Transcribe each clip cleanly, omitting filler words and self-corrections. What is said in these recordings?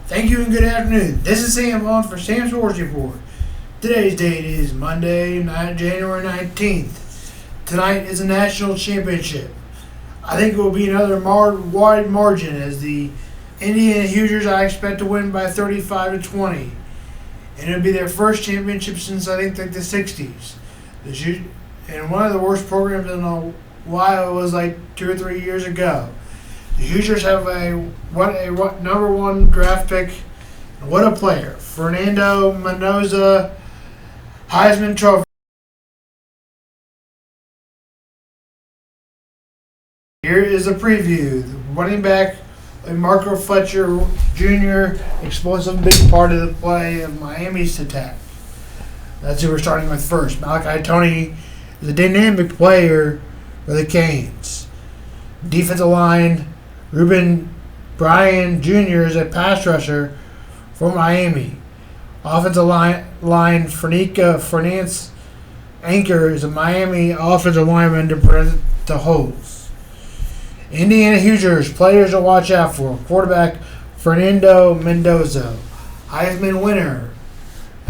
Thank you and good afternoon. This is Sam on for Sam's Sports Report. Today's date is Monday, January 19th. Tonight is a national championship. I think it will be another wide margin as the Indiana Hoosiers I expect to win by 35-20. And it'll be their first championship since I think the 60s. And one of the worst programs in a while it was like 2 or 3 years ago. The Hoosiers have a number one draft pick. What a player. Fernando Mendoza, Heisman Trophy. Here is a preview. The running back, Marco Fletcher Jr., explosive big part of the play of Miami's attack. That's who we're starting with first. Malachi Tony is a dynamic player for the Canes. Defensive line, Ruben Bryan Jr. is a pass rusher for Miami. Offensive line Fernica Fernance Anchor is a Miami offensive lineman to prevent the holes. Indiana Hoosiers players to watch out for. Quarterback Fernando Mendoza, Heisman winner.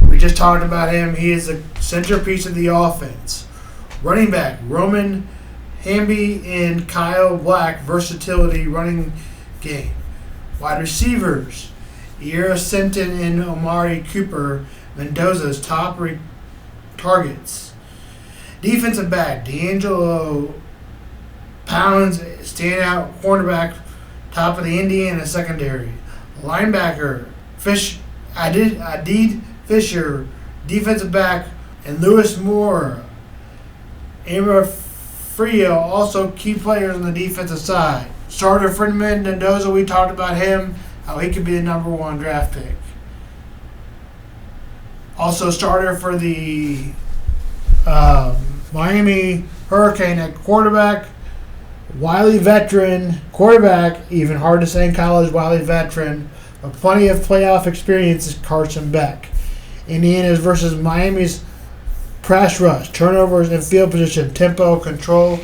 We just talked about him. He is the centerpiece of the offense. Running back Roman Hamby and Kyle Black, versatility running game. Wide receivers, Ira Senton and Omari Cooper, Mendoza's top targets. Defensive back, D'Angelo Pounds, standout cornerback, top of the Indiana secondary. Linebacker, Adid Fisher, defensive back, and Lewis Moore. Frio, also key players on the defensive side. Starter Fernando Mendoza, we talked about him, how he could be the number one draft pick. Also starter for the Miami Hurricane at quarterback, wily veteran. Quarterback, even hard to say in college, wily veteran, but plenty of playoff experience is Carson Beck. Indiana's versus Miami's pass rush, turnovers and field position, tempo, control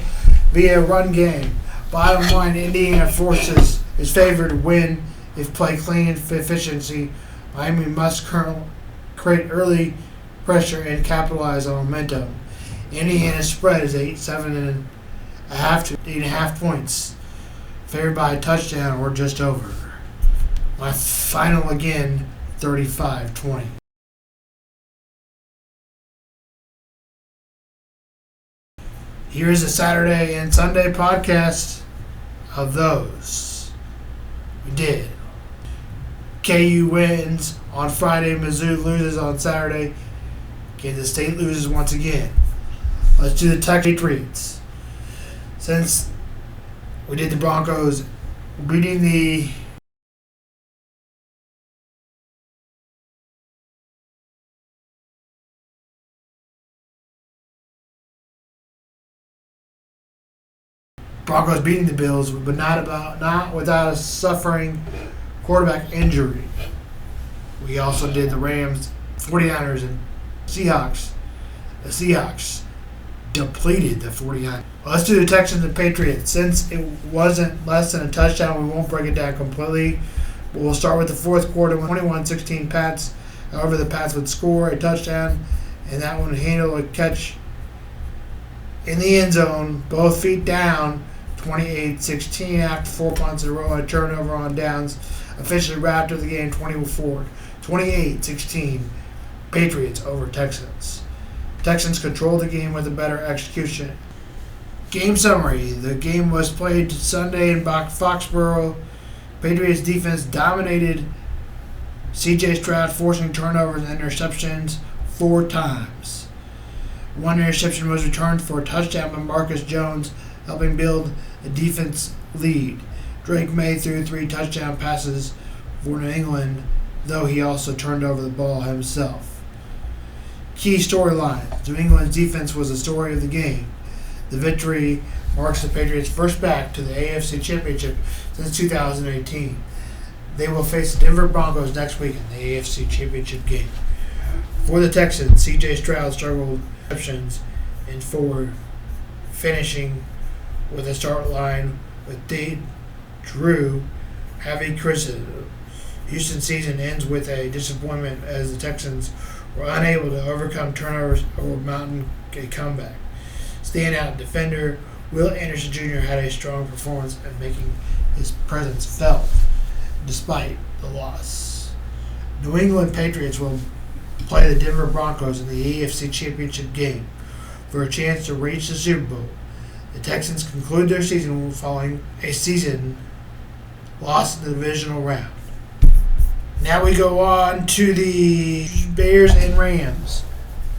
via run game. Bottom line, Indiana forces is favored to win if play clean and efficiency. Miami must create early pressure and capitalize on momentum. Indiana's spread is 7.5 to 8.5 points, favored by a touchdown or just over. My final again, 35-20. Here's a Saturday and Sunday podcast of those. We did. KU wins on Friday. Mizzou loses on Saturday. Kansas State loses once again. Let's do the Texas Patriots. Since we did the Broncos beating the Bills, but not without a suffering quarterback injury. We also did the Rams, 49ers, and Seahawks. The Seahawks depleted the 49ers. Let's do the Texans and Patriots. Since it wasn't less than a touchdown, we won't break it down completely. But we'll start with the fourth quarter, 21-16 Pats. However, the Pats would score a touchdown, and that one handle a catch in the end zone, both feet down, 28-16 after 4 punts in a row, a turnover on downs, officially wrapped up the game 28-16, Patriots over Texans. Texans controlled the game with a better execution. Game summary. The game was played Sunday in Foxborough. Patriots defense dominated C.J. Stroud, forcing turnovers and interceptions 4 times. One interception was returned for a touchdown by Marcus Jones, helping build a defense lead. Drake May threw 3 touchdown passes for New England, though he also turned over the ball himself. Key storylines. New England's defense was the story of the game. The victory marks the Patriots' first back to the AFC Championship since 2018. They will face the Denver Broncos next week in the AFC Championship game. For the Texans, C.J. Stroud struggled receptions and forward, finishing with a start line with Dave Drew heavy criticism. Houston's season ends with a disappointment as the Texans were unable to overcome turnovers or mount a comeback. Standout defender Will Anderson Jr. had a strong performance at making his presence felt despite the loss. New England Patriots will play the Denver Broncos in the AFC Championship game for a chance to reach the Super Bowl. The Texans conclude their season following a season loss in the divisional round. Now we go on to the Bears and Rams.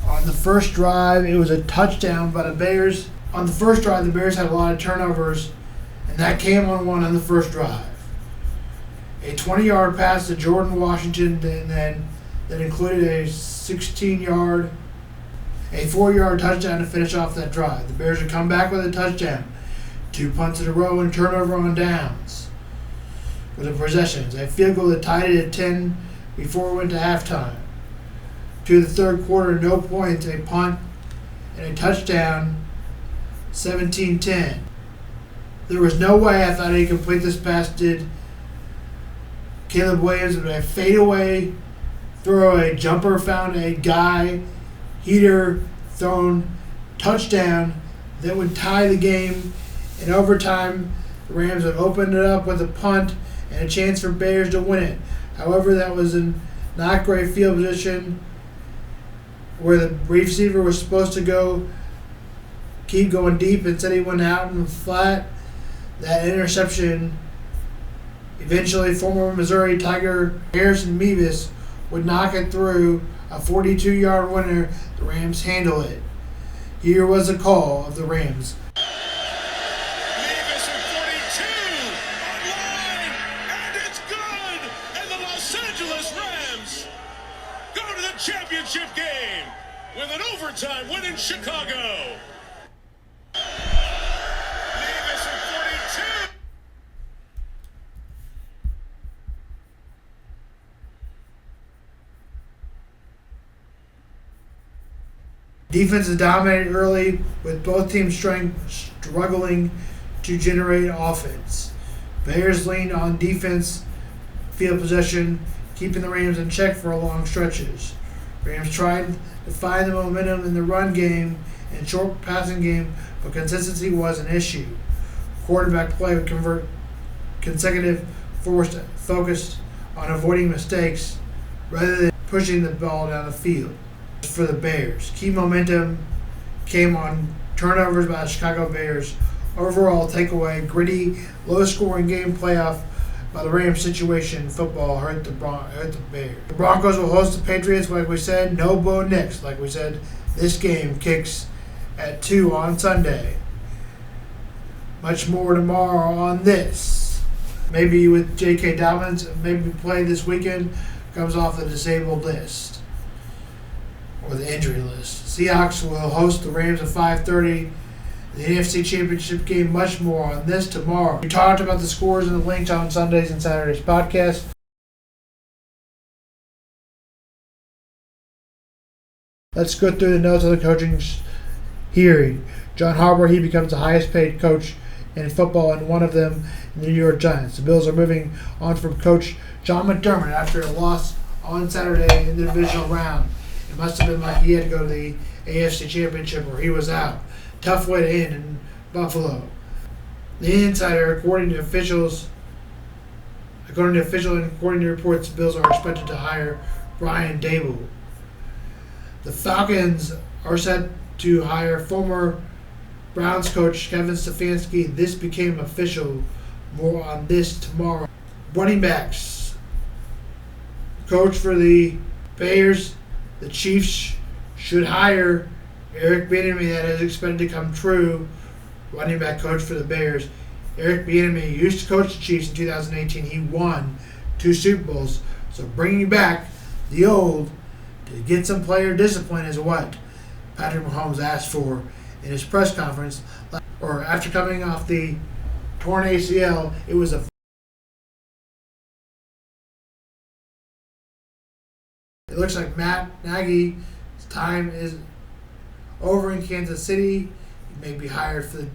On the first drive, it was a touchdown by the Bears. On the first drive, the Bears had a lot of turnovers, and that came on one on the first drive. A 20-yard pass to Jordan Washington, and then that included a 16-yard, a 4-yard touchdown to finish off that drive. The Bears would come back with a touchdown, 2 punts in a row, and turnover on downs for the possessions. A field goal that tied it at 10 before it went to halftime. To the third quarter, no points, a punt, and a touchdown, 17-10. There was no way I thought he'd complete this pass, did Caleb Williams, with a fadeaway throw, a jumper found a guy, heater thrown, touchdown that would tie the game. In overtime, the Rams would open it up with a punt and a chance for Bears to win it. However, that was in not great field position where the receiver was supposed to keep going deep. Instead, he went out and flat. That interception, eventually former Missouri Tiger Harrison Mevis would knock it through, a 42-yard winner. The Rams handle it. Here was a call of the Rams. Mevis at 42, online, and it's good! And the Los Angeles Rams go to the championship game with an overtime win in Chicago. Mevis at 42. Defense is dominated early, with both teams struggling to generate offense. Bears leaned on defense, field possession, keeping the Rams in check for long stretches. Rams tried to find the momentum in the run game and short passing game, but consistency was an issue. Quarterback play would convert consecutive focused on avoiding mistakes rather than pushing the ball down the field. For the Bears, key momentum came on turnovers by the Chicago Bears. Overall takeaway, gritty, low-scoring game playoff by the Rams situation. Football hurt the Bears. The Broncos will host the Patriots, like we said. No Bo Nix, like we said. This game kicks at 2 on Sunday. Much more tomorrow on this. Maybe with J.K. Dobbins, maybe play this weekend, comes off the disabled list. Or the injury list. Seahawks will host the Rams at 5:30. The NFC Championship game, much more on this tomorrow. We talked about the scores and the links on Sundays and Saturdays podcast. Let's go through the notes of the coaching hearing. John Harbaugh, he becomes the highest paid coach in football, and one of them in the New York Giants. The Bills are moving on from coach John McDermott after a loss on Saturday in the divisional round. It must have been like he had to go to the AFC Championship or he was out. Tough way to end in Buffalo. The insider, according to officials and according to reports, the Bills are expected to hire Brian Dable. The Falcons are set to hire former Browns coach Kevin Stefanski. This became official. More on this tomorrow. Running backs. Coach for the Bears. The Chiefs should hire Eric Bieniemy. That is expected to come true. Running back coach for the Bears. Eric Bieniemy used to coach the Chiefs in 2018. He won 2 Super Bowls. So bringing back the old to get some player discipline is what Patrick Mahomes asked for in his press conference. Or after coming off the torn ACL, it was a It looks like Matt Nagy's time is over in Kansas City. He may be hired for the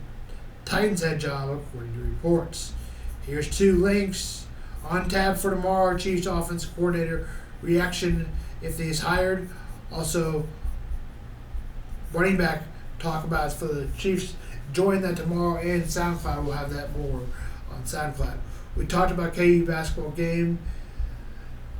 Titans head job, according to reports. Here's 2 links On tap for tomorrow, Chiefs offensive coordinator reaction if he's hired. Also, running back talk about for the Chiefs. Join that tomorrow, and SoundCloud will have that more on SoundCloud. We talked about KU basketball game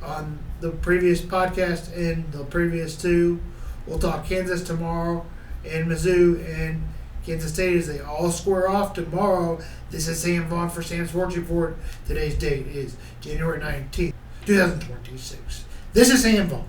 on the previous podcast and the previous two. We'll talk Kansas tomorrow and Mizzou and Kansas State as they all square off tomorrow. This is Sam Vaughn for Sam Sports Report. Today's date is January 19th, 2026. This is Sam Vaughn.